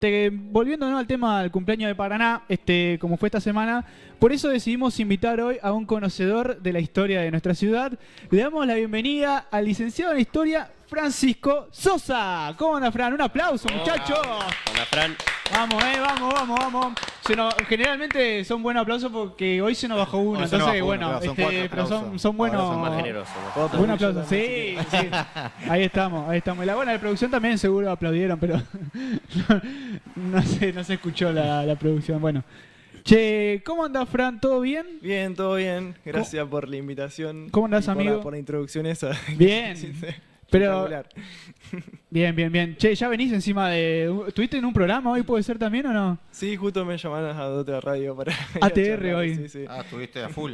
Volviendo, ¿no?, al tema del cumpleaños de Paraná, como fue esta semana, por eso decidimos invitar hoy a un conocedor de la historia de nuestra ciudad. Le damos la bienvenida al licenciado en Historia, Francisco Sosa. ¿Cómo anda, Fran? Un aplauso, muchachos. Hola, Fran. Vamos, vamos. Generalmente son buenos aplausos porque hoy se nos bajó uno, Hoy se nos entonces, bajó bueno, uno, claro, son pero cuatro son aplausos. buenos. Ahora son más generosos. Buen aplauso, sí. Ahí estamos. Y la buena de producción también seguro aplaudieron, pero no se escuchó la producción. Bueno. Che, ¿cómo andás, Fran? ¿Todo bien? Bien, todo bien. Gracias por la invitación. ¿Cómo andás, y amigo? por la introducción esa. Bien. Sí, Pero espectacular. bien. Che, ya venís encima de... ¿Estuviste en un programa hoy, puede ser también o no? Sí, justo me llamaron a otra radio para... ir a ATR charlar. hoy. Sí, sí. Ah, estuviste a full.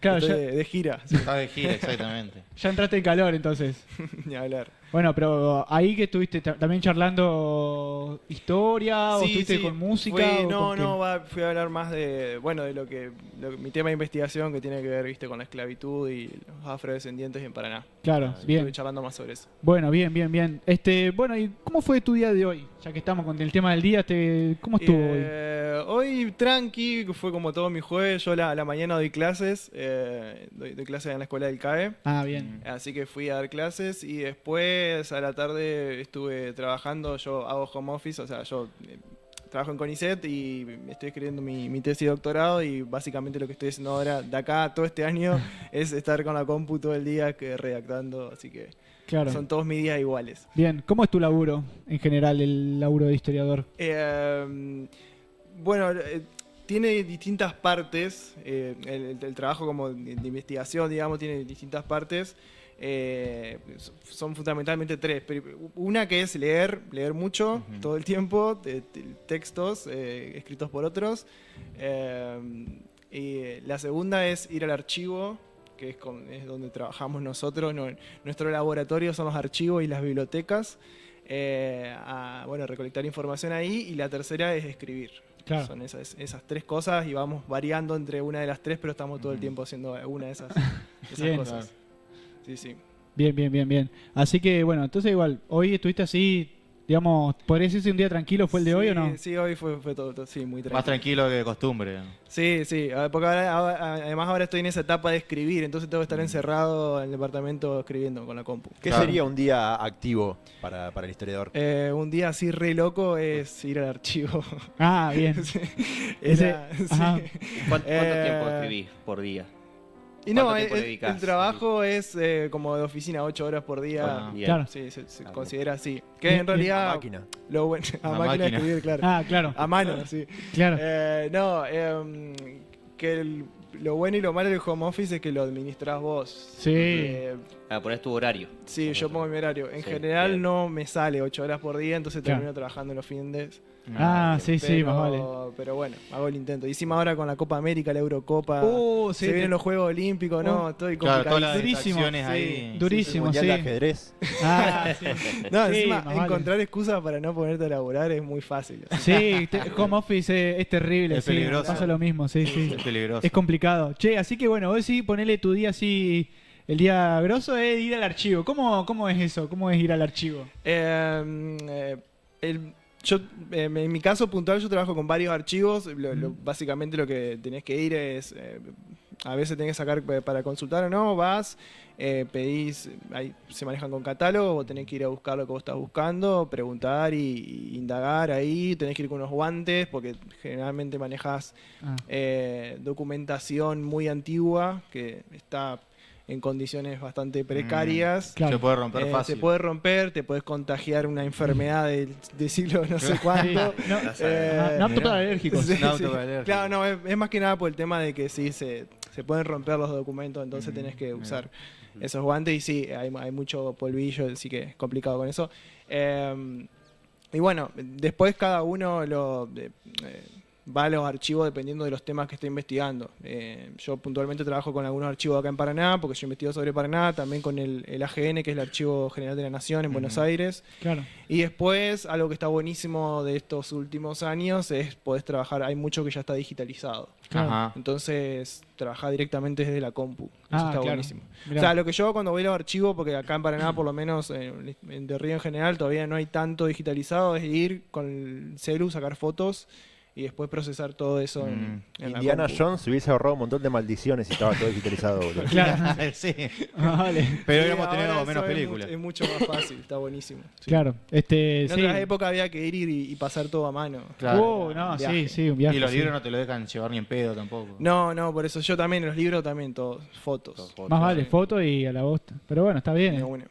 Claro, Estoy ya de gira, sí. Estás de gira, exactamente. entraste en calor entonces. Ni hablar. Bueno, pero ahí que estuviste también charlando historia o Sí, estuviste sí, con música. fui- o no, con no, fui a hablar más de, bueno, de mi tema de investigación que tiene que ver, viste, con la esclavitud y los afrodescendientes en Paraná. Claro, bien. Estuve charlando más sobre eso. Bueno, bien. Bueno, ¿y cómo fue tu día de hoy? Ya que estamos con el tema del día, ¿cómo estuvo hoy? Hoy tranqui, fue como todo mi jueves. Yo a la mañana doy clases, doy clases en la escuela del CAE. Ah, bien. Así que fui a dar clases y después a la tarde estuve trabajando. Yo hago home office, o sea, yo trabajo en CONICET y estoy escribiendo mi tesis de doctorado y básicamente lo que estoy haciendo ahora, de acá todo este año, es estar con la compu todo el día redactando, así que Claro. son todos mis días iguales. Bien, ¿cómo es tu laburo en general, el laburo de historiador? Bueno, tiene distintas partes, el trabajo como de investigación, digamos, tiene distintas partes. Son fundamentalmente tres. Una que es leer mucho, todo el tiempo, textos escritos por otros. Y la segunda es ir al archivo, que es donde trabajamos nosotros. Nuestro laboratorio son los archivos y las bibliotecas. Recolectar información ahí. Y la tercera es escribir. Claro. Son esas tres cosas y vamos variando entre una de las tres, pero estamos todo el tiempo haciendo una de esas Bien. cosas. Sí. Bien. Así que, bueno, entonces igual, hoy estuviste así, digamos, ¿podría decirse un día tranquilo fue el de hoy o no? Sí, hoy fue todo, sí, muy tranquilo. Más tranquilo que de costumbre. Sí, porque además ahora estoy en esa etapa de escribir, entonces tengo que estar encerrado en el departamento escribiendo con la compu. ¿Qué Claro. sería un día activo para el historiador? Un día así re loco es ir al archivo. Ah, bien. Sí. Ajá. ¿Cuánto tiempo escribís por día? Y no, ¿Cuánto tiempo le dedicás? el trabajo es como de oficina, 8 horas por día. Ah, bien. Claro. Sí, se Ah, considera así. Que en realidad... A máquina. Lo bueno, a A máquina de máquina. escribir, claro. Ah, claro. A mano, sí. Claro. Lo bueno y lo malo del home office es que lo administrás vos. Sí. Ponés tu horario. Sí, yo pongo mi horario. En Sí, general bien. no me sale 8 horas por día, entonces Claro. termino trabajando en los fines. Ah, sí, más vale. Pero bueno, hago el intento. Hicimos ahora con la Copa América, la Eurocopa. Sí, Se vienen los Juegos Olímpicos, ¿no? Estoy Claro, todas las Durísimo, distracciones ahí. durísimo, Mundial sí. de ajedrez. Ah, sí. No, Sí, encima, más vale. encontrar excusas para no ponerte a laburar es muy fácil. Sí, home office es terrible, Es sí, peligroso. pasa lo mismo, sí. Es peligroso. Es complicado. Che, así que bueno, vos sí ponele tu día así, el día grosso es ir al archivo. ¿Cómo es eso? ¿Cómo es ir al archivo? En mi caso puntual yo trabajo con varios archivos. Básicamente lo que tenés que ir es, a veces tenés que sacar para consultar o no, vas, pedís, ahí se manejan con catálogo, vos tenés que ir a buscar lo que vos estás buscando, preguntar y indagar ahí, tenés que ir con unos guantes porque generalmente manejás Ah, documentación muy antigua que está en condiciones bastante precarias. claro. Se puede romper fácil. Se puede romper, te puedes contagiar una enfermedad del siglo no sé cuánto. Sí, no, Eh, no apto para alérgicos. sí, No, sí. autoalérgico. Claro, no, es más que nada por el tema de que sí, se pueden romper los documentos, entonces tenés que usar esos guantes y sí, hay mucho polvillo, así que es complicado con eso. Y bueno, después cada uno va a los archivos dependiendo de los temas que esté investigando. Yo puntualmente trabajo con algunos archivos acá en Paraná, porque yo investigo sobre Paraná, también con el AGN, que es el Archivo General de la Nación en Buenos Aires. Claro. Y después, algo que está buenísimo de estos últimos años es poder trabajar, hay mucho que ya está digitalizado. Claro. Ajá. Entonces, trabajar directamente desde la compu. Eso Ah, está claro. buenísimo. Mirá. O sea, lo que yo hago cuando voy a los archivos, porque acá en Paraná, por lo menos en De Río en general, todavía no hay tanto digitalizado, es ir con el celu, sacar fotos y después procesar todo eso en la Indiana compu. Jones se hubiese ahorrado un montón de maldiciones y estaba todo digitalizado, boludo. Claro. Sí. Ah, vale. Pero Sí, hubiéramos ahora tenido eso menos es películas. Es mucho más fácil, está buenísimo. Sí. Claro. En Sí. otras épocas había que ir y pasar todo a mano. Claro. No, Viaje. sí, un viaje. Y los sí. libros no te lo dejan llevar ni en pedo tampoco. No, por eso yo también, en los libros también, todos, fotos. Más vale, foto y a la bosta. Pero bueno, está bien. Me une.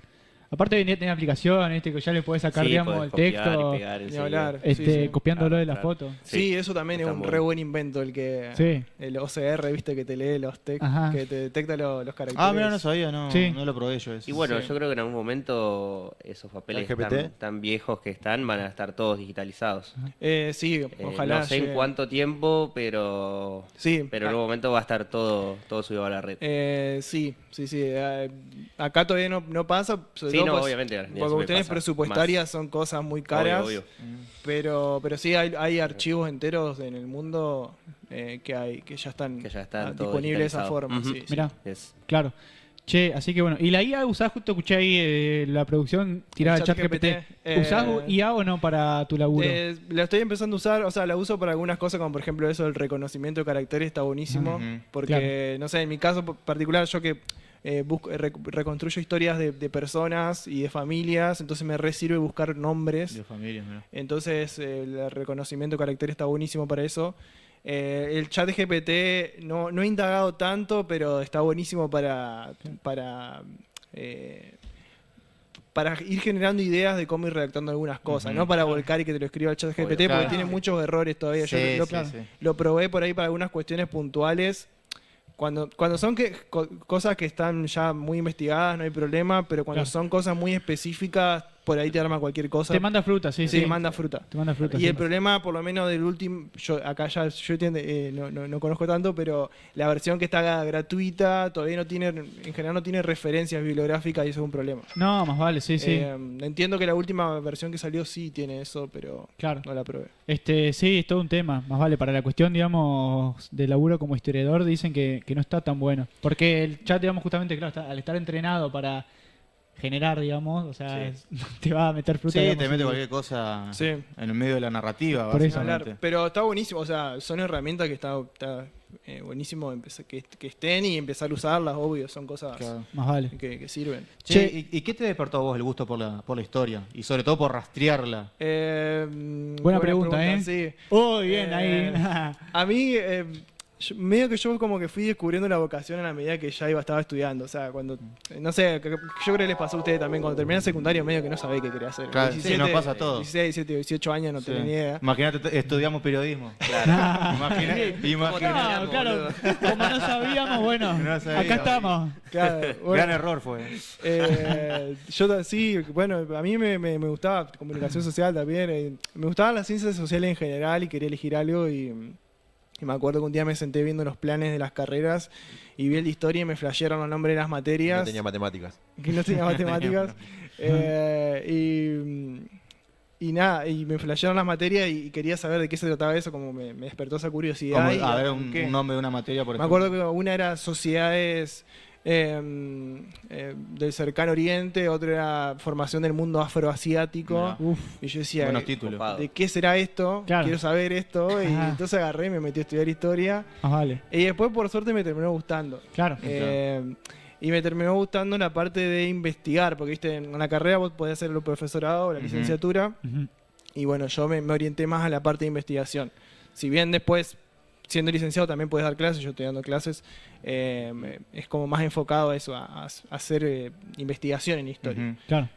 Aparte hoy en día tenés aplicaciones, ¿viste? Que ya le podés sacar, digamos, el texto, Ni hablar. este, Sí. copiándolo de la Claro. foto. Sí, eso también es está un muy re bueno. buen invento, el Sí. OCR, viste, que te lee los textos, Ajá. que te detecta los caracteres. Ah, mira, no sabía, no, Sí. no lo probé yo eso. Y bueno, Sí. yo creo que en algún momento esos papeles ChatGPT. tan viejos que están van a estar todos digitalizados. Sí, ojalá. No sé en llegue. cuánto tiempo, pero Sí, en algún momento va a estar todo subido a la red. sí. Acá todavía no pasa. Sobre Sí, todo no, pues, obviamente, ni Porque eso me cuestiones pasa presupuestarias son cosas muy caras. Obvio. Pero sí, hay archivos enteros en el mundo que ya están, Que ya están todos disponibles de esa digitalizados. forma. Ujú. Sí, sí. Mirá, Es- claro. Che, así que bueno. ¿Y la IA usás? Justo escuché ahí la producción tirada al chat GPT. ¿Usás IA o no para tu laburo? La estoy empezando a usar, o sea, la uso para algunas cosas, como por ejemplo eso del reconocimiento de caracteres, está buenísimo. Ujú. Porque, no sé, en mi caso particular, yo que reconstruyo historias de personas y de familias, entonces me sirve buscar nombres. De familia, mira. Entonces, el reconocimiento de caracteres está buenísimo para eso. El chat GPT no he indagado tanto, pero está buenísimo para ir generando ideas de cómo ir redactando algunas cosas, Ujú. no para volcar y que te lo escriba el chat GPT, Claro. porque tiene muchos errores todavía. Yo Sí, lo, sí, sí. lo probé por ahí para algunas cuestiones puntuales. Cuando son cosas que están ya muy investigadas, no hay problema, pero cuando Claro. son cosas muy específicas, por ahí te arma cualquier cosa. Te manda fruta, sí. Sí, manda fruta. Te manda fruta. Y sí. el problema, por lo menos del último, acá ya yo entiendo, no conozco tanto, pero la versión que está gratuita todavía no tiene, en general no tiene referencias bibliográficas y eso es un problema. No, más vale, sí. Entiendo que la última versión que salió sí tiene eso, pero Claro. no la probé. Sí, es todo un tema. Más vale, para la cuestión, digamos, de laburo como historiador, dicen que no está tan bueno. Porque el chat, digamos, justamente, claro, al estar entrenado para generar, digamos, o sea, te va a meter fruta. Sí, digamos, te mete en- cualquier cosa Sí. en el medio de la narrativa, Por eso. básicamente. Pero está buenísimo, o sea, son herramientas que está buenísimo que estén y empezar a usarlas, obvio, son cosas Claro. Más vale. que sirven. Che, ¿y qué te despertó a vos el gusto por la historia? Y sobre todo por rastrearla. Buena pregunta, ¿eh? Sí. Oh, bien, ahí. A mí, medio que yo como que fui descubriendo la vocación a la medida que ya estaba estudiando. O sea, cuando, no sé, yo creo que les pasó a ustedes también, cuando terminé el secundario medio que no sabía qué quería hacer. Claro, sí, nos pasa a todos. 16, 17, 18 años no Sí. tenía ni idea. Imagínate, estudiamos periodismo. Claro, claro. Como no sabíamos, bueno, No sabíamos. acá estamos. Claro, bueno, Gran error fue. sí, bueno, a mí me gustaba comunicación social también. Me gustaban las ciencias sociales en general y quería elegir algo y me acuerdo que un día me senté viendo los planes de las carreras y vi el de historia y me flashearon los nombres de las materias. No tenía matemáticas. Que no tenía matemáticas. Y nada, y me flashearon las materias y quería saber de qué se trataba eso, como me despertó esa curiosidad. Como, y a ver, arranqué. un nombre de una materia, por Me ejemplo. acuerdo que una era sociedades del cercano oriente, otra era formación del mundo afroasiático. Mirá. Uf, Y yo decía, Buenos títulos. Copado. ¿de qué será esto? Claro. Quiero saber esto. Y Ajá. entonces agarré y me metí a estudiar historia. más vale. Y después, por suerte, me terminó gustando. Claro. Y me terminó gustando la parte de investigar, porque viste, en la carrera vos podés hacer el profesorado o la Ujú. licenciatura. Ujú. Y bueno, yo me orienté más a la parte de investigación. Si bien después, siendo licenciado, también puedes dar clases, yo estoy dando clases, es como más enfocado a eso, a hacer investigación en historia. Ujú. Claro.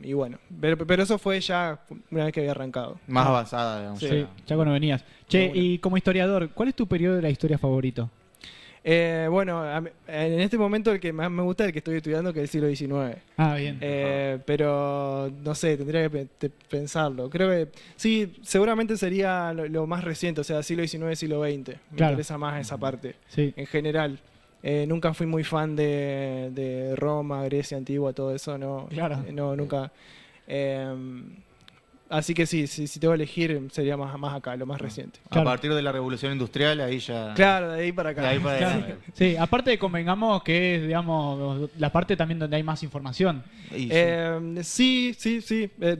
Y bueno, pero eso fue ya una vez que había arrancado. Más avanzada, digamos. Sí. Sí, ya cuando venías. Che, Bueno. y como historiador, ¿cuál es tu periodo de la historia favorito? Bueno, en este momento el que más me gusta es el que estoy estudiando, que es el siglo XIX. Ah, bien. Pero no sé, tendría que pensarlo. Creo que sí, seguramente sería lo más reciente, o sea, siglo XIX, siglo XX. Me Claro. interesa más esa parte, Sí. en general. Nunca fui muy fan de Roma, Grecia antigua, todo eso, no. Claro. No, nunca. Así que sí, si tengo que elegir, sería más acá, lo más reciente. Claro. A partir de la revolución industrial, ahí ya... Claro, de ahí para acá. De ahí para Claro. adelante. Sí, aparte convengamos que es, digamos, la parte también donde hay más información. Y Sí.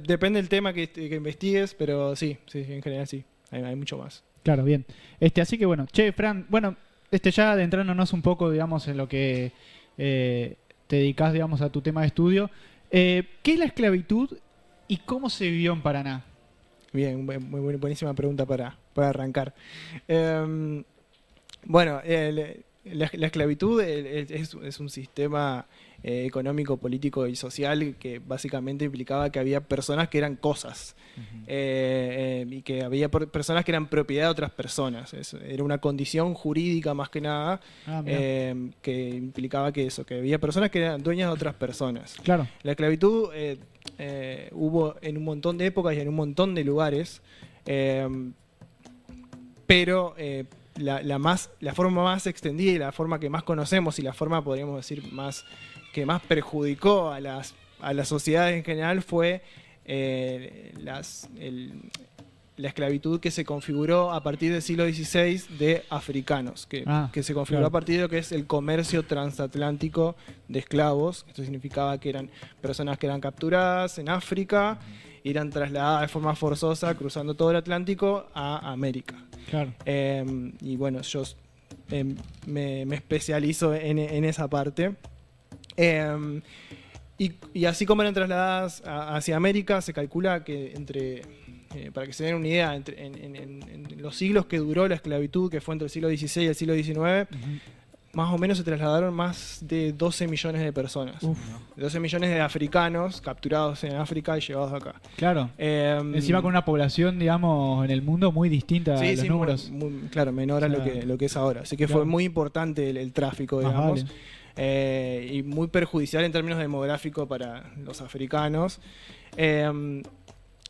Depende del tema que investigues, pero sí, en general sí. Hay mucho más. Claro, bien. Así que bueno, che, Fran, bueno, ya adentrándonos un poco, digamos, en lo que te dedicás, digamos, a tu tema de estudio, ¿qué es la esclavitud y cómo se vivió en Paraná? Bien, buenísima pregunta para arrancar. Bueno, la esclavitud es un sistema económico, político y social que básicamente implicaba que había personas que eran cosas y que había personas que eran propiedad de otras personas. Era una condición jurídica más que nada Ah, mirá. que implicaba que había personas que eran dueñas de otras personas. Claro, La esclavitud hubo en un montón de épocas y en un montón de lugares, pero la forma más extendida y la forma que más conocemos y la forma, podríamos decir, que más perjudicó a las sociedades en general fue la esclavitud que se configuró a partir del siglo XVI de africanos, que se configuró claro. a partir de lo que es el comercio transatlántico de esclavos. Esto significaba que eran personas que eran capturadas en África y eran trasladadas de forma forzosa cruzando todo el Atlántico a América. claro. Y bueno, yo me especializo en esa parte. Y así como eran trasladadas hacia América, se calcula que para que se den una idea, en los siglos que duró la esclavitud, que fue entre el siglo XVI y el siglo XIX, más o menos se trasladaron más de 12 millones de personas. Uf, 12 millones de africanos capturados en África y llevados acá. claro. Encima con una población, digamos, en el mundo muy distinta a los números. Claro, menor a O sea, lo que es ahora. Así que claro. fue muy importante el tráfico, Más digamos. vale. Y muy perjudicial en términos demográficos para los africanos.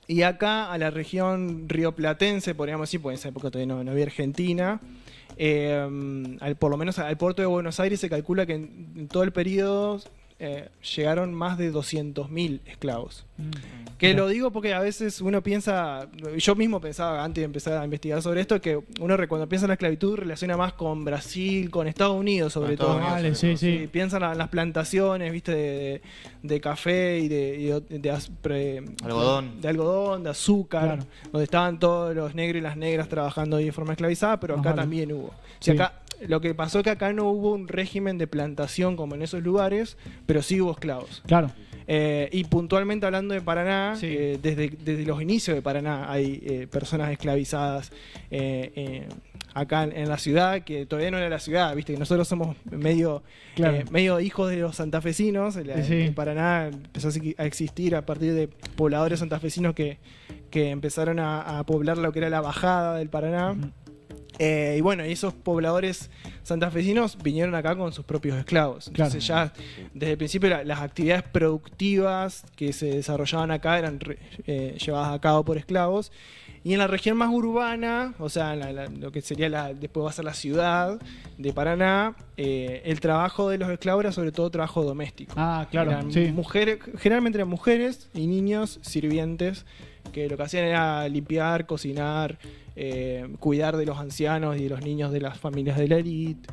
Y acá a la región rioplatense, podríamos decir, porque en esa época todavía no había Argentina, por lo menos al puerto de Buenos Aires se calcula que en todo el periodo llegaron más de 200.000 esclavos. Que Mirá. lo digo porque a veces uno piensa, yo mismo pensaba antes de empezar a investigar sobre esto, que uno cuando piensa en la esclavitud relaciona más con Brasil, con Estados Unidos sobre Con todo. Estados Unidos, Vale, sí, sí. Piensan en las plantaciones, viste, de café y Algodón. de algodón, de azúcar, Claro. donde estaban todos los negros y las negras trabajando ahí de forma esclavizada, pero Más acá vale. también hubo. Sí. Lo que pasó es que acá no hubo un régimen de plantación como en esos lugares, pero sí hubo esclavos. Claro. Y puntualmente hablando de Paraná, Sí. desde los inicios de Paraná hay personas esclavizadas acá en la ciudad, que todavía no era la ciudad, viste que nosotros somos medio hijos de los santafesinos. Sí. En Paraná empezó a existir a partir de pobladores santafesinos que empezaron a poblar lo que era la bajada del Paraná. Ujú. Y bueno, esos pobladores santafesinos vinieron acá con sus propios esclavos. Entonces ya desde el principio las actividades productivas que se desarrollaban acá eran llevadas a cabo por esclavos. Y en la región más urbana, o sea, lo que sería después va a ser la ciudad de Paraná, el trabajo de los esclavos era sobre todo trabajo doméstico. Ah, claro. Eran Sí. mujeres, generalmente eran mujeres y niños sirvientes que lo que hacían era limpiar, cocinar, cuidar de los ancianos y de los niños de las familias de la élite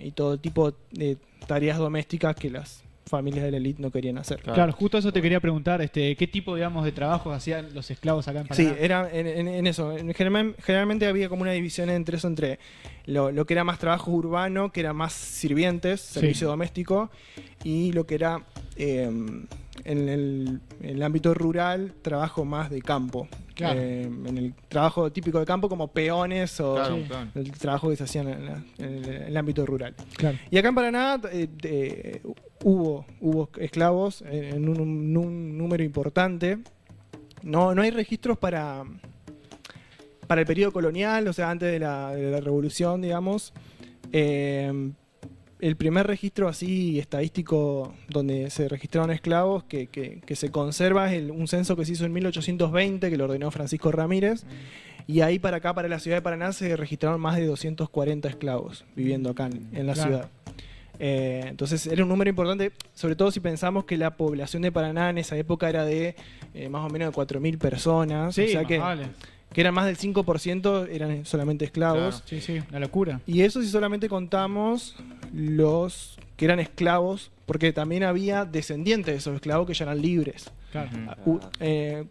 y todo tipo de tareas domésticas que las familias de la élite no querían hacer. Claro, justo eso te quería preguntar, ¿qué tipo, digamos, de trabajos hacían los esclavos acá en Paraná? Sí, era en eso. Generalmente había como una división entre eso, entre lo que era más trabajo urbano, que era más sirvientes, servicio doméstico, y lo que era en el ámbito rural, trabajo más de campo. Claro. En el trabajo típico de campo como peones o Claro, Sí. claro. el trabajo que se hacía en el ámbito rural. Claro. Y acá en Paraná hubo esclavos en un número importante. No hay registros para el periodo colonial, o sea, antes de la revolución, digamos. El primer registro así estadístico donde se registraron esclavos que se conserva es un censo que se hizo en 1820, que lo ordenó Francisco Ramírez. Y ahí para acá, para la ciudad de Paraná, se registraron más de 240 esclavos viviendo acá en la ciudad. Entonces era un número importante, sobre todo si pensamos que la población de Paraná en esa época era de más o menos de 4.000 personas. Sí, o sea vale. que eran más del 5% eran solamente esclavos. Sí, sí, una locura. Y eso si solamente contamos los que eran esclavos, porque también había descendientes de esos esclavos que ya eran libres. Claro.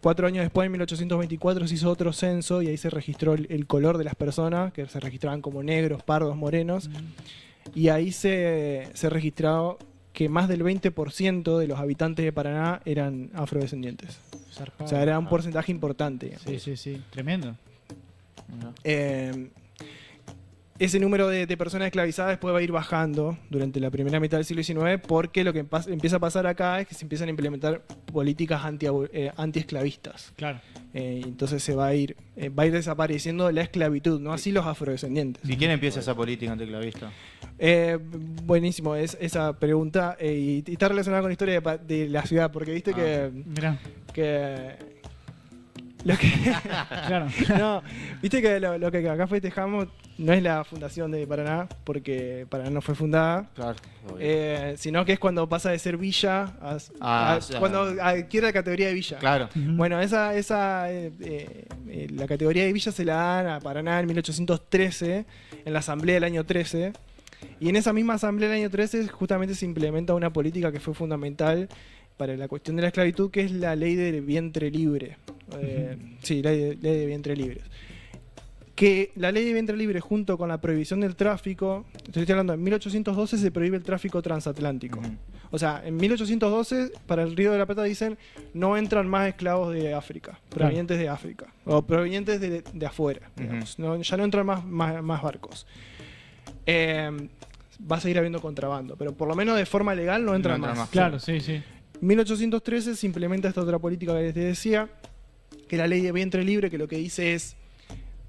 4 años después, en 1824, se hizo otro censo y ahí se registró el color de las personas, que se registraban como negros, pardos, morenos. Y ahí se registró que más del 20% de los habitantes de Paraná eran afrodescendientes. Zarpado. O sea, era un porcentaje importante. Sí, sí, sí. Tremendo. Ese número de personas esclavizadas después va a ir bajando durante la primera mitad del siglo XIX, porque lo que empieza a pasar acá es que se empiezan a implementar políticas anti-esclavistas. Claro. Entonces va a ir desapareciendo la esclavitud, no así los afrodescendientes. ¿Y quién empieza esa política anticlavista? Buenísimo esa pregunta, y está relacionada con la historia de la ciudad, porque viste Mirá. que lo que Claro. no, viste que lo que acá festejamos no es la fundación de Paraná, porque Paraná no fue fundada, Claro. sino que es cuando pasa de ser villa cuando adquiere la categoría de villa. Claro. Bueno, la categoría de villa se la dan a Paraná en 1813, en la asamblea del año 13, y en esa misma asamblea del año 13 justamente se implementa una política que fue fundamental para la cuestión de la esclavitud, que es la ley del vientre libre. Sí, ley de vientre libre. Que la ley de vientre libre, junto con la prohibición del tráfico, estoy hablando, en 1812 se prohíbe el tráfico transatlántico. O sea, en 1812 para el Río de la Plata dicen no entran más esclavos de África, provenientes de África, o provenientes de afuera, digamos. Ya no entran más barcos. Va a seguir habiendo contrabando, pero por lo menos de forma legal no entran más. Claro, sí, sí. 1813 se implementa esta otra política que les decía, que la ley de vientre libre, que lo que dice es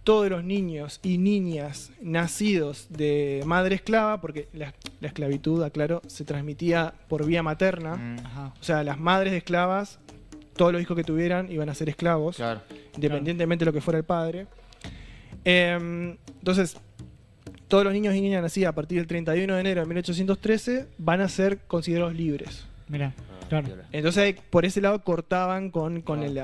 todos los niños y niñas nacidos de madre esclava, porque la esclavitud, aclaro, se transmitía por vía materna. Ajá. O sea, las madres esclavas, todos los hijos que tuvieran iban a ser esclavos, Claro. independientemente de lo que fuera el padre. Entonces, todos los niños y niñas nacidas a partir del 31 de enero de 1813 van a ser considerados libres. Mirá, claro. Entonces, por ese lado cortaban con el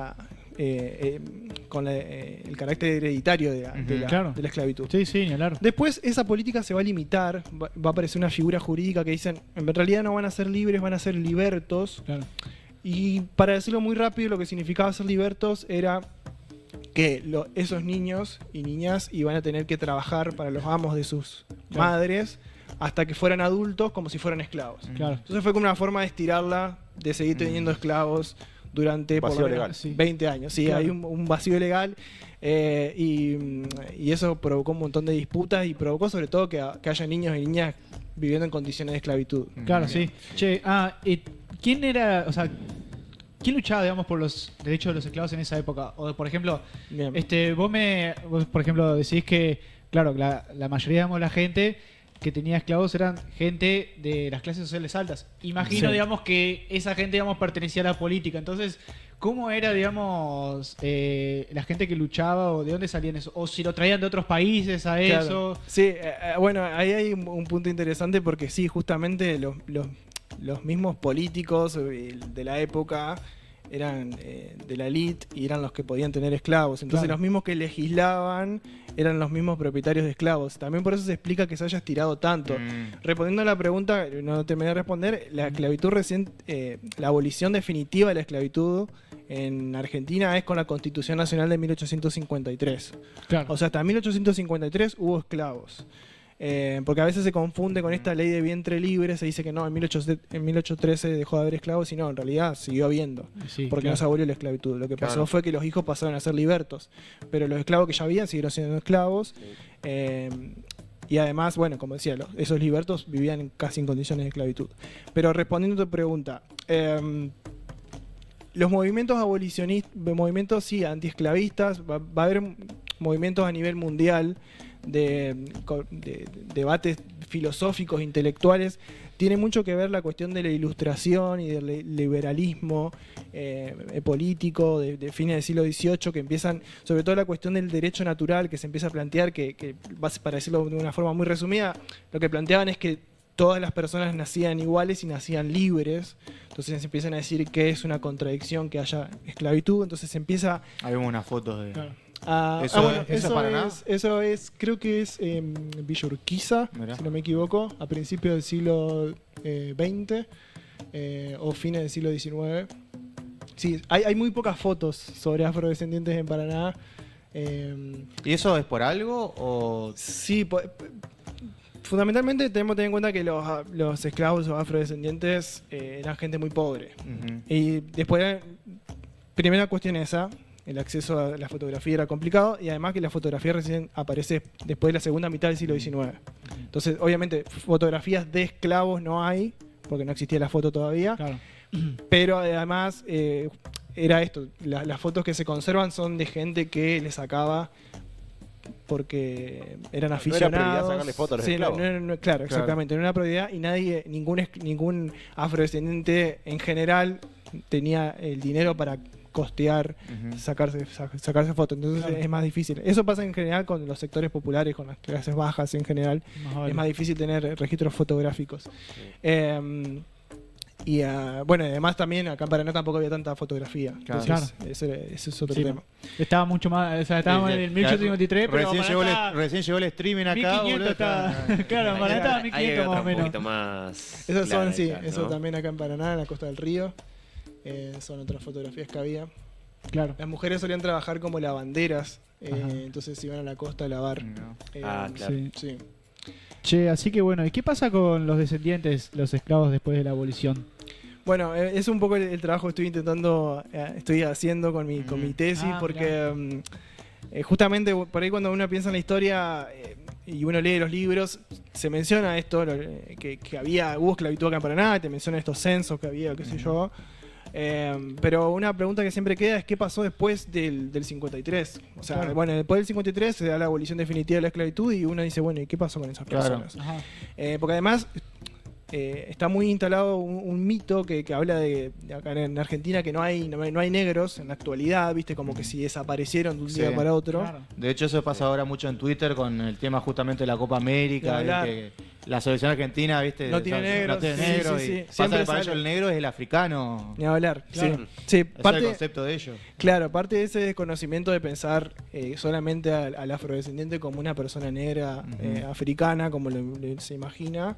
carácter hereditario de Claro. la esclavitud. Sí, sí, ni hablar. Después esa política se va a limitar, va a aparecer una figura jurídica que dicen, en realidad no van a ser libres, van a ser libertos. Claro. Y para decirlo muy rápido, lo que significaba ser libertos era que esos niños y niñas iban a tener que trabajar para los amos de sus madres hasta que fueran adultos, como si fueran esclavos. Claro. Entonces fue como una forma de estirarla, de seguir teniendo esclavos durante por Vacío lo menos legal. 20 años. Sí, Claro. hay un vacío legal, y eso provocó un montón de disputas y provocó sobre todo que haya niños y niñas viviendo en condiciones de esclavitud. Claro, sí. Che, ¿quién era, o sea, quién luchaba, digamos, por los derechos de los esclavos en esa época? O, por ejemplo, Bien. vos, por ejemplo, decís que, claro, la mayoría, digamos, la gente que tenía esclavos eran gente de las clases sociales altas. Imagino, Sí. digamos, que esa gente, digamos, pertenecía a la política. Entonces, ¿cómo era, digamos, la gente que luchaba, o de dónde salían eso? O si lo traían de otros países a Claro. eso. Sí, bueno, ahí hay un punto interesante porque sí, justamente los mismos políticos de la época eran de la élite y eran los que podían tener esclavos. Entonces Claro. los mismos que legislaban eran los mismos propietarios de esclavos. También por eso se explica que se haya estirado tanto. Respondiendo a la pregunta, no terminé de responder, la esclavitud reciente, la abolición definitiva de la esclavitud en Argentina es con la Constitución Nacional de 1853. Claro. O sea, hasta 1853 hubo esclavos. Porque a veces se confunde con esta ley de vientre libre, se dice que no, en 1813 dejó de haber esclavos, y no, en realidad siguió habiendo, Sí, porque claro. no se abolió la esclavitud. Lo que pasó Claro. fue que los hijos pasaron a ser libertos, pero los esclavos que ya habían siguieron siendo esclavos. Y además, bueno, como decía, esos libertos vivían casi en condiciones de esclavitud. Pero respondiendo a tu pregunta, los movimientos abolicionistas, movimientos sí, antiesclavistas, va a haber movimientos a nivel mundial debates filosóficos, intelectuales, tiene mucho que ver la cuestión de la ilustración y del liberalismo político de fines del siglo XVIII, que empiezan, sobre todo la cuestión del derecho natural, que se empieza a plantear, que para decirlo de una forma muy resumida, lo que planteaban es que todas las personas nacían iguales y nacían libres. Entonces se empiezan a decir que es una contradicción que haya esclavitud. Entonces se empieza... Ahí vemos unas fotos de... Claro. ¿Eso es Paraná? Eso es, creo que es Villa Urquiza, Mirá. si no me equivoco, a principios del siglo XX o fines del siglo XIX. Sí, hay muy pocas fotos sobre afrodescendientes en Paraná. ¿Y eso es por algo o...? Sí, fundamentalmente tenemos que tener en cuenta que los esclavos o afrodescendientes eran gente muy pobre. Ujú. Y después, primera cuestión esa, el acceso a la fotografía era complicado y además que la fotografía recién aparece después de la segunda mitad del siglo XIX. Entonces, obviamente, fotografías de esclavos no hay, porque no existía la foto todavía, Claro. pero además era esto, las fotos que se conservan son de gente que le sacaba porque eran No era aficionados. prioridad sacarle fotos a los Sí, esclavos. claro, exactamente, no era prioridad y ningún afrodescendiente en general tenía el dinero para costear Ujú. sacarse fotos, entonces Claro. es más difícil. Eso pasa en general con los sectores populares, con las clases bajas en general, Más vale. es más difícil tener registros fotográficos. Bueno, además también acá en Paraná tampoco había tanta fotografía. Claro. Entonces, ese es otro Sí, tema. Estaba mucho más, o sea, estábamos en el 1853, pero Recién Paraná llegó, estaba recién llegó el streaming acá, 1500 boludo. estaba. Claro, en Paraná estaba Hay 1500 más o un menos. poquito más. Esas son, claras sí, esas, eso ¿no? también acá en Paraná, en la costa del río. Son otras fotografías que había. Claro. Las mujeres solían trabajar como lavanderas, Ajá. entonces iban a la costa a lavar. No. Ah, claro. Sí. Sí. Che, así que bueno, ¿y qué pasa con los descendientes, los esclavos después de la abolición? Bueno, es un poco el trabajo que estoy haciendo con mi tesis, Ah, porque justamente por ahí cuando uno piensa en la historia y uno lee los libros, se menciona esto, que hubo esclavitud acá en Paraná, te mencionan estos censos que había, qué sé yo. Pero una pregunta que siempre queda es qué pasó después del 53. O sea, Claro. bueno, después del 53 se da la abolición definitiva de la esclavitud y uno dice, bueno, ¿y qué pasó con esas Claro. personas? Ajá. Porque además está muy instalado un mito que habla de acá en Argentina que no hay negros en la actualidad, viste, como que si desaparecieron de un día Sí. para otro. Claro. De hecho, eso pasa ahora mucho en Twitter con el tema justamente de la Copa América. Ni hablar. Que la selección argentina, ¿viste? No tiene negros, No tiene sí, negros. sí, y sí. pasa Siempre que para sale. ellos el negro es el africano. Ni hablar, Claro. sí. Sí, Ese es el concepto de ellos. claro, parte de ese desconocimiento de pensar solamente al afrodescendiente como una persona negra, Ujú. africana, como se imagina.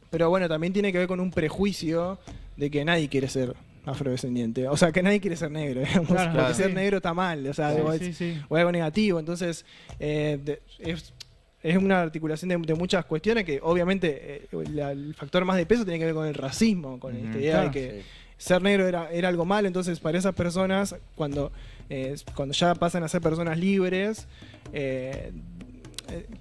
Pero bueno, también tiene que ver con un prejuicio de que nadie quiere ser afrodescendiente. O sea, que nadie quiere ser negro, digamos, Claro, porque claro. ser Sí. negro está mal, o sea, Sí, sí. o algo negativo. Entonces, es una articulación de muchas cuestiones que obviamente el factor más de peso tiene que ver con el racismo, con esta idea Claro. de que Sí. ser negro era algo malo. Entonces, para esas personas, cuando ya pasan a ser personas libres,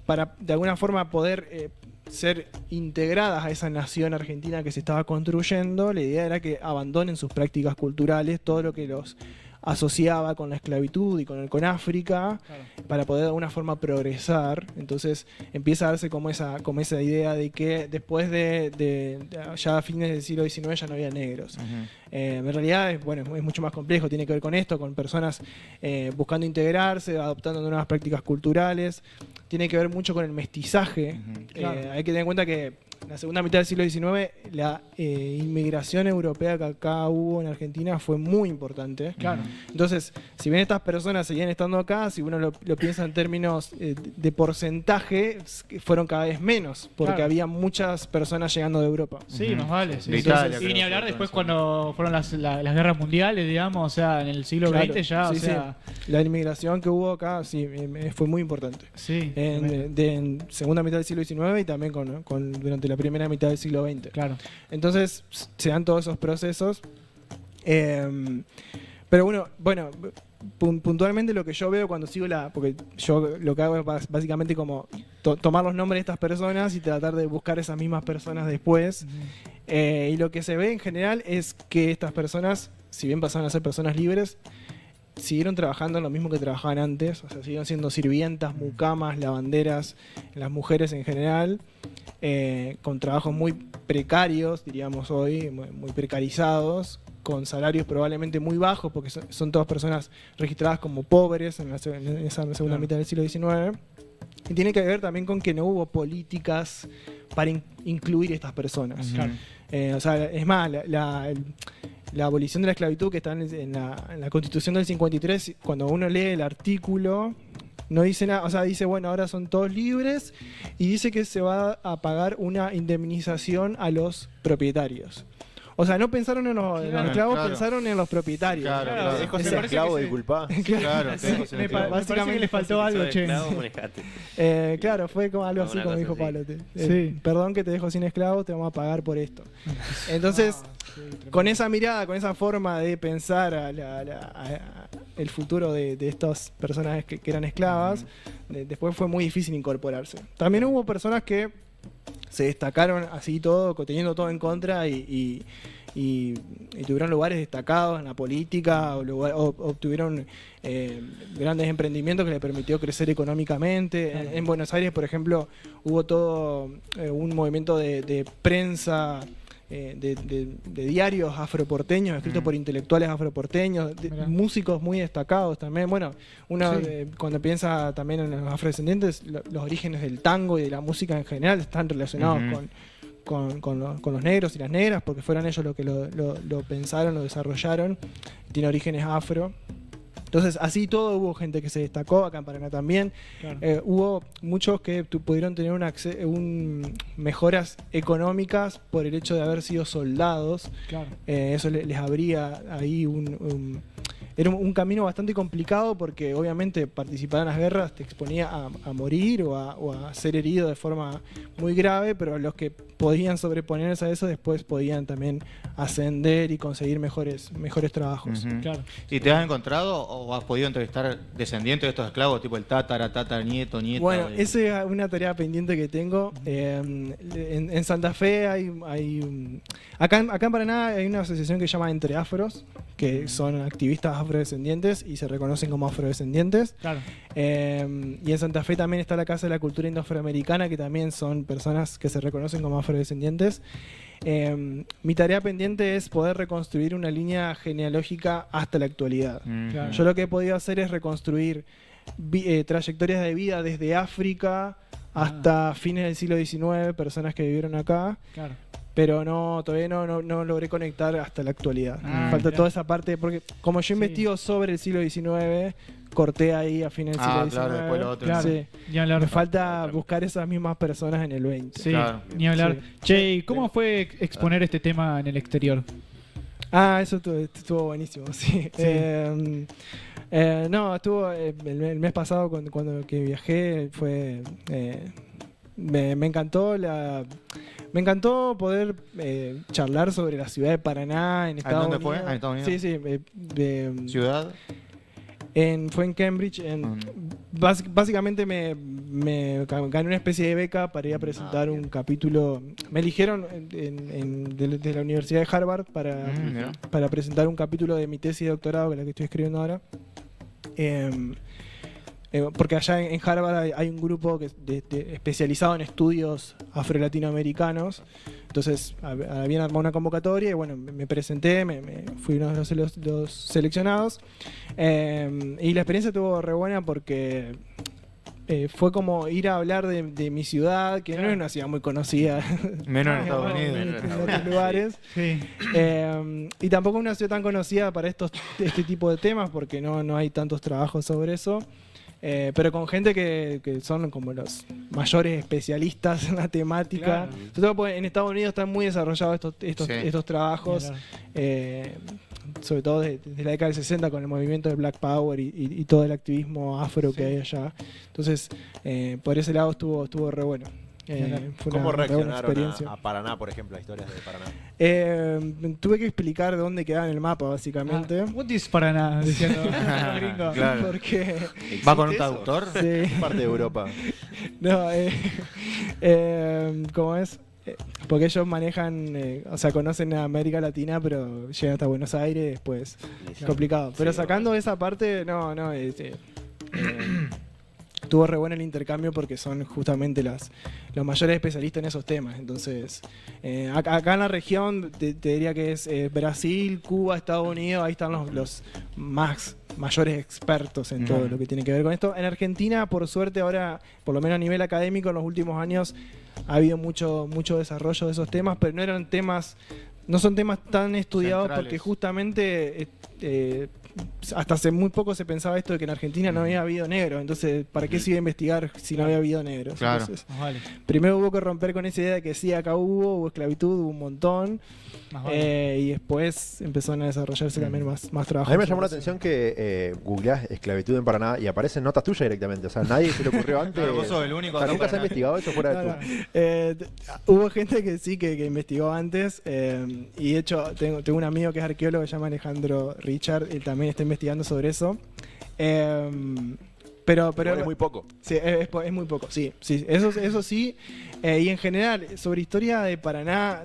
para de alguna forma poder ser integradas a esa nación argentina que se estaba construyendo, la idea era que abandonen sus prácticas culturales, todo lo que los asociaba con la esclavitud y con África, Claro. para poder de alguna forma progresar. Entonces empieza a darse como esa idea de que después de ya a fines del siglo XIX ya no había negros. Ujú. En realidad es mucho más complejo, tiene que ver con esto, con personas buscando integrarse, adoptando nuevas prácticas culturales, tiene que ver mucho con el mestizaje. Ujú. Claro. Hay que tener en cuenta que en la segunda mitad del siglo XIX la inmigración europea que acá hubo en Argentina fue muy importante. Claro. Entonces, si bien estas personas seguían estando acá, si uno lo piensa en términos de porcentaje, fueron cada vez menos, porque Claro. había muchas personas llegando de Europa. Sí, Ujú. más vale. Sí, De sí, Italia, sí. Y creo, ni hablar sobre después todo, sí. cuando fueron las guerras mundiales, digamos, o sea, en el siglo Claro, XX ya, sí, o sea, La inmigración que hubo acá sí fue muy importante. sí. En segunda mitad del siglo XIX y también durante la primera mitad del siglo XX. Claro. Entonces se dan todos esos procesos. Pero bueno, puntualmente lo que yo veo cuando sigo porque yo lo que hago es básicamente como tomar los nombres de estas personas y tratar de buscar esas mismas personas después. Y lo que se ve en general es que estas personas, si bien pasaron a ser personas libres, siguieron trabajando en lo mismo que trabajaban antes, o sea, siguieron siendo sirvientas, mucamas, lavanderas, las mujeres en general, con trabajos muy precarios, diríamos hoy, muy precarizados, con salarios probablemente muy bajos, porque son todas personas registradas como pobres en esa segunda mitad del siglo XIX. Y tiene que ver también con que no hubo políticas para incluir estas personas. Claro. O sea, es más, la abolición de la esclavitud que está en la Constitución del 53, cuando uno lee el artículo, no dice nada, o sea, dice, bueno, ahora son todos libres, y dice que se va a pagar una indemnización a los propietarios. O sea, no pensaron en los esclavos, claro. pensaron en los propietarios. Claro, Claro, Te dejo me ser parece esclavo que de sí. culpa. Claro, te dejo ser esclavo. Básicamente que le faltó algo, Soy che. esclavo, manejate. Claro, fue como algo así Una como cosa dijo así. Palote. Sí. Perdón que te dejo sin esclavo, te vamos a pagar por esto. Entonces, con esa mirada, con esa forma de pensar el futuro de estas personas que eran esclavas, después fue muy difícil incorporarse. También hubo personas que se destacaron así todo, teniendo todo en contra y tuvieron lugares destacados en la política o obtuvieron grandes emprendimientos que les permitió crecer económicamente. En Buenos Aires, por ejemplo, hubo todo un movimiento de prensa, de diarios afroporteños, escritos por intelectuales afroporteños, Mirá. músicos muy destacados también. Bueno, uno Sí. cuando piensa también en los afrodescendientes, los orígenes del tango y de la música en general están relacionados con los negros y las negras, porque fueron ellos los que lo pensaron, lo desarrollaron, tiene orígenes afro. Entonces, así todo, hubo gente que se destacó, acá en Paraná también. Claro. Hubo muchos que pudieron tener mejoras económicas por el hecho de haber sido soldados. Claro. Eso les abría ahí era un camino bastante complicado, porque obviamente participar en las guerras te exponía a morir o a ser herido de forma muy grave, pero los que podían sobreponerse a eso después podían también ascender y conseguir mejores trabajos. Claro. ¿Y te has encontrado o has podido entrevistar descendientes de estos esclavos, tipo el tatara, nieta? Bueno, de- esa es una tarea pendiente que tengo. En Santa Fe acá en Paraná hay una asociación que se llama Entre Afros, que son activistas afrodescendientes y se reconocen como afrodescendientes. Claro. Y en Santa Fe también está la Casa de la Cultura Indo-Afroamericana, que también son personas que se reconocen como afrodescendientes. Mi tarea pendiente es poder reconstruir una línea genealógica hasta la actualidad. Claro. Yo lo que he podido hacer es reconstruir trayectorias de vida desde África hasta fines del siglo XIX, personas que vivieron acá, Claro. pero todavía no logré conectar hasta la actualidad. Ah, Falta mirá. toda esa parte, porque como yo investigo sobre el siglo XIX, corté ahí a fines del siglo XIX. claro, después lo otro. Claro. Sí. Ni hablar. Me falta buscar esas mismas personas en el 20. Sí, Claro. ni hablar. Sí. Che, ¿y cómo fue exponer este tema en el exterior? Eso estuvo buenísimo, sí. No, estuvo el mes pasado cuando que viajé, fue me encantó me encantó poder charlar sobre la ciudad de Paraná en Estados dónde Unidos. fue? ¿En Estados Unidos? Sí, sí. ¿Ciudad? Fue en Cambridge. Básicamente me gané una especie de beca para ir a presentar un capítulo. Me eligieron de la Universidad de Harvard Mira. para presentar un capítulo de mi tesis de doctorado, que es la que estoy escribiendo ahora. Porque allá en Harvard hay un grupo especializado en estudios afro-latinoamericanos. Entonces habían armado una convocatoria y bueno, me presenté, fui uno de los seleccionados. Y la experiencia estuvo re buena porque fue como ir a hablar de mi ciudad, que no es una ciudad muy conocida. Menos en Ah, Estados bueno, Unidos. En otros lugares. Sí. Y tampoco una ciudad tan conocida para este tipo de temas, porque no hay tantos trabajos sobre eso. Pero con gente que son como los mayores especialistas en la temática. Claro. Sobre todo porque en Estados Unidos están muy desarrollados estos trabajos, sobre todo desde la década del 60 con el movimiento del Black Power y todo el activismo afro que hay allá. Entonces, por ese lado estuvo re bueno. Fue ¿Cómo una re buena reaccionaron experiencia. a Paraná, por ejemplo, a historias de Paraná? Tuve que explicar dónde quedaba en el mapa, básicamente. What is Paraná? Diciendo los gringos. Claro. Porque ¿Va con un ¿Existe eso? traductor? sí. Parte de Europa. No, ¿cómo es? porque ellos manejan, o sea, conocen a América Latina, pero llegan hasta Buenos Aires, después es complicado. Pero sacando esa parte, no, estuvo re bueno el intercambio porque son justamente los mayores especialistas en esos temas. Entonces, acá en la región te diría que es Brasil, Cuba, Estados Unidos, ahí están los mayores expertos en todo lo que tiene que ver con esto. En Argentina, por suerte, ahora, por lo menos a nivel académico, en los últimos años ha habido mucho desarrollo de esos temas, pero no son temas tan estudiados Centrales. porque justamente hasta hace muy poco se pensaba esto de que en Argentina no había habido negros, entonces ¿para qué se iba a investigar si no había habido negros? Claro. Entonces, Más vale. primero hubo que romper con esa idea de que sí, acá hubo esclavitud, hubo un montón, Más vale. y después empezaron a desarrollarse también más A trabajo. mí me llamó la atención que googleás esclavitud en Paraná y aparecen notas tuyas directamente. O sea, nadie se le ocurrió antes. Claro, vos sos el único O sea, acá en nunca se ha Paraná. investigado eso fuera de No, tú. no. Hubo gente que sí, que investigó antes, y de hecho tengo un amigo que es arqueólogo que se llama Alejandro Richard, y también está investigando sobre eso. Pero Igual es muy poco. sí, es muy poco, sí, eso sí. Y en general, sobre historia de Paraná,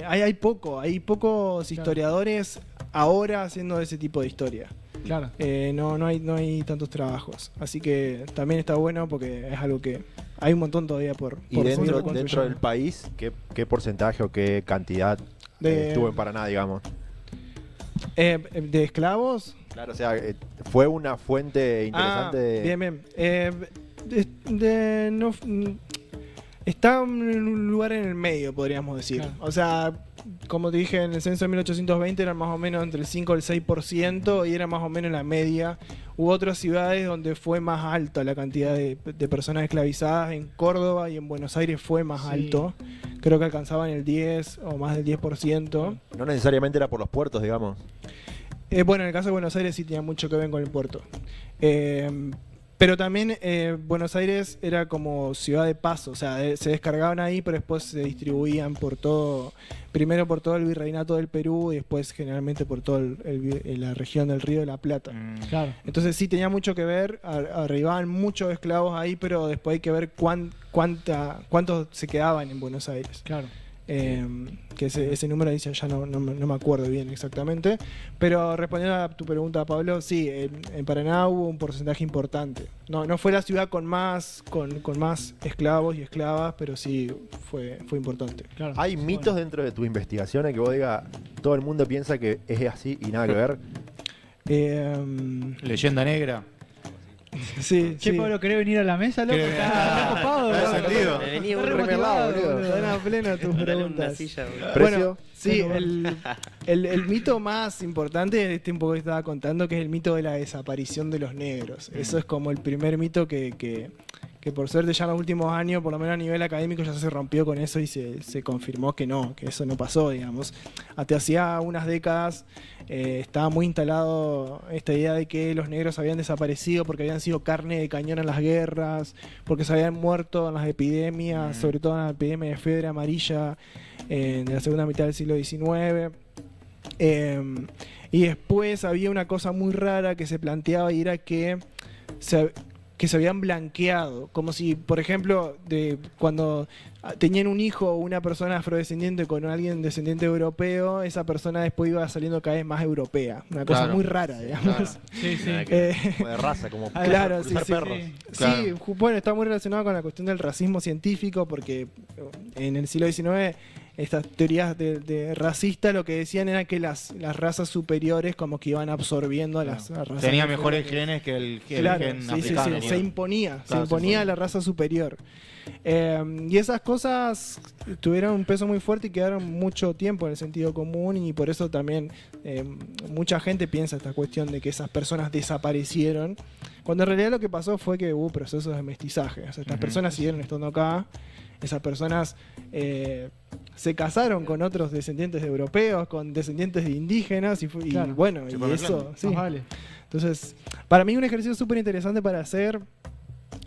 hay pocos historiadores ahora haciendo ese tipo de historia. Claro. No hay tantos trabajos. Así que también está bueno porque es algo que hay un montón todavía por Y seguir dentro construyendo. del país, ¿qué porcentaje o qué cantidad estuvo en Paraná, digamos? ¿De esclavos? Claro, o sea, fue una fuente interesante de... Bien. Está en un lugar en el medio, podríamos decir. Claro. O sea, como te dije, en el censo de 1820 eran más o menos entre el 5 y el 6% y era más o menos la media. Hubo otras ciudades donde fue más alta la cantidad de personas esclavizadas. En Córdoba y en Buenos Aires fue más alto. Creo que alcanzaban el 10 o más del 10%. No necesariamente era por los puertos, digamos. Bueno, en el caso de Buenos Aires sí tenía mucho que ver con el puerto. Pero también Buenos Aires era como ciudad de paso, o sea, se descargaban ahí, pero después se distribuían primero por todo el virreinato del Perú y después generalmente por toda la región del Río de la Plata. Claro. Entonces sí tenía mucho que ver, arribaban muchos esclavos ahí, pero después hay que ver cuántos se quedaban en Buenos Aires. Claro. Que ese número dice ya no me acuerdo bien exactamente, pero respondiendo a tu pregunta, Pablo, sí, en Paraná hubo un porcentaje importante. No fue la ciudad con más esclavos y esclavas, pero sí fue importante. Claro. ¿Hay mitos dentro de tus investigaciones que vos digas, todo el mundo piensa que es así y nada que ver? Leyenda negra. Sí, Che, sí. Pablo, ¿querés venir a la mesa, loco? ¿Querés venir? Está copado, Está boludo. sentido. Vení, Está boludo, re motivado, boludo. boludo. Están a pleno tus Dale una preguntas. silla, boludo. ¿Precio? Bueno, sí, Bueno, el mito más importante, un poco que estaba contando, que es el mito de la desaparición de los negros. Eso es como el primer mito que por suerte ya en los últimos años, por lo menos a nivel académico, ya se rompió con eso y se confirmó que eso no pasó, digamos. Hasta hacía unas décadas estaba muy instalado esta idea de que los negros habían desaparecido porque habían sido carne de cañón en las guerras, porque se habían muerto en las epidemias, sobre todo en la epidemia de fiebre amarilla de la segunda mitad del siglo XIX. Y después había una cosa muy rara que se planteaba y era que se habían blanqueado, como si, por ejemplo, cuando tenían un hijo o una persona afrodescendiente con alguien descendiente europeo, esa persona después iba saliendo cada vez más europea. Una cosa Claro. muy rara, digamos. Claro. Sí, sí. Como de raza, como Claro, cruzar sí, perros. sí. Claro. Sí, bueno, está muy relacionado con la cuestión del racismo científico, porque en el siglo XIX estas teorías de racista lo que decían era que las razas superiores como que iban absorbiendo a las razas Tenía inferiores. mejores genes que el Claro, gen sí, africano. se imponía Claro, la raza superior. Y esas cosas tuvieron un peso muy fuerte y quedaron mucho tiempo en el sentido común, y por eso también mucha gente piensa esta cuestión de que esas personas desaparecieron, cuando en realidad lo que pasó fue que hubo procesos de mestizaje. O sea, estas personas siguieron estando acá, esas personas se casaron con otros descendientes de europeos, con descendientes de indígenas, y Claro. bueno, Se y fueron eso, mezclando. sí. Más vale. Entonces, para mí un ejercicio súper interesante para hacer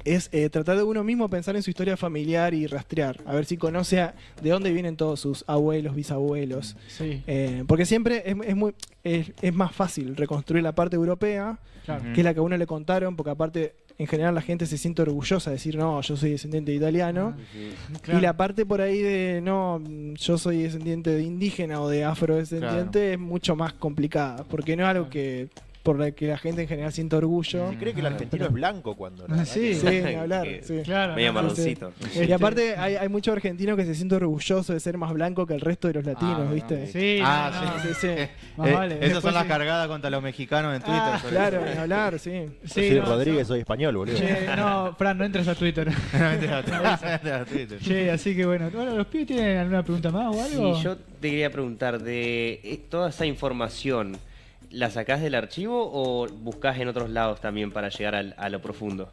es tratar de uno mismo pensar en su historia familiar y rastrear, a ver si conoce de dónde vienen todos sus abuelos, bisabuelos. Sí, Porque siempre es más fácil reconstruir la parte europea, claro. que es la que a uno le contaron, porque aparte en general la gente se siente orgullosa de decir, no, yo soy descendiente de italiano. Claro. Y la parte por ahí de, no, yo soy descendiente de indígena o de afrodescendiente es mucho más complicada, porque no es algo que por la que la gente en general siente orgullo. Se cree que el argentino es blanco cuando la verdad Sí. que Sí, ni hablar. Sí. Claro. Medio no, no, marroncito. Y aparte hay muchos argentinos que se sienten orgullosos de ser más blanco que el resto de los latinos, Ah, ¿viste? Sí, Ah, no, no. Sí, sí. Más vale. Esas Después son las sí. cargadas contra los mexicanos en Twitter. Ah, sobre claro, todo. ni hablar, sí. Sí, soy no, Rodríguez, soy español, boludo. Che, no, Fran, no entres a Twitter. Twitter. Che, así que bueno. ¿Los pibes tienen alguna pregunta más o algo? Sí, yo te quería preguntar, de toda esa información, ¿la sacás del archivo o buscás en otros lados también para llegar a lo profundo?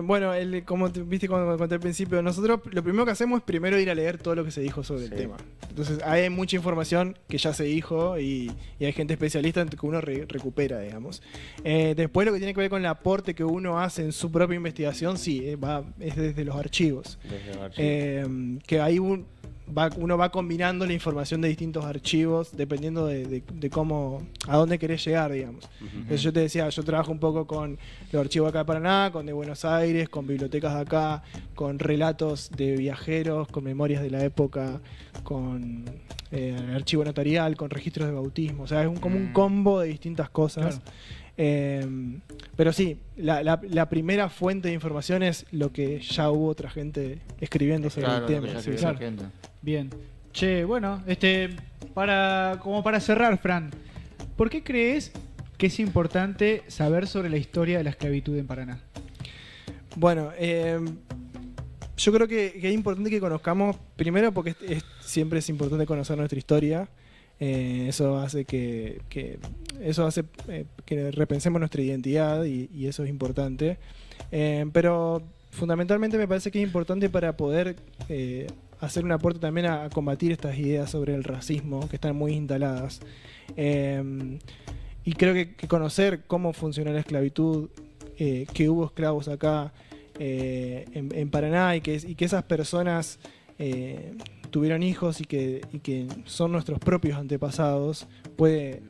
Bueno, como viste cuando conté al principio, nosotros lo primero que hacemos es primero ir a leer todo lo que se dijo sobre el tema. Entonces hay mucha información que ya se dijo y hay gente especialista que uno recupera, digamos. Después lo que tiene que ver con el aporte que uno hace en su propia investigación, sí, es desde los archivos. Desde los archivos. Que ahí uno va combinando la información de distintos archivos dependiendo de cómo, a dónde querés llegar, digamos. Entonces yo te decía, yo trabajo un poco con los archivos acá de Paraná, con de Buenos Aires, con bibliotecas de acá, con relatos de viajeros, con memorias de la época, con el archivo notarial, con registros de bautismo. O sea, es como un combo de distintas cosas. Pero sí, la primera fuente de información es lo que ya hubo otra gente escribiendo sobre Claro, el tema. ya Sí, que claro. esa gente. Bien. Che, bueno, como para cerrar, Fran, ¿por qué crees que es importante saber sobre la historia de la esclavitud en Paraná? Bueno, yo creo que es importante que conozcamos, primero porque siempre es importante conocer nuestra historia. Eso hace que repensemos nuestra identidad y eso es importante. Pero fundamentalmente me parece que es importante para poder hacer un aporte también a combatir estas ideas sobre el racismo que están muy instaladas. Y creo que conocer cómo funcionó la esclavitud, que hubo esclavos acá en Paraná y que esas personas tuvieron hijos y que son nuestros propios antepasados, puede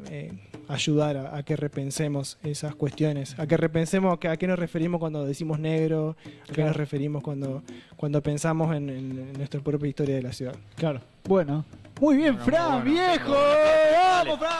ayudar a que repensemos esas cuestiones, a que repensemos a qué nos referimos cuando decimos negro, a qué nos referimos cuando pensamos en nuestra propia historia de la ciudad. Claro. Bueno. Muy bien, Fran, bueno. viejo. ¡Vamos, Fran!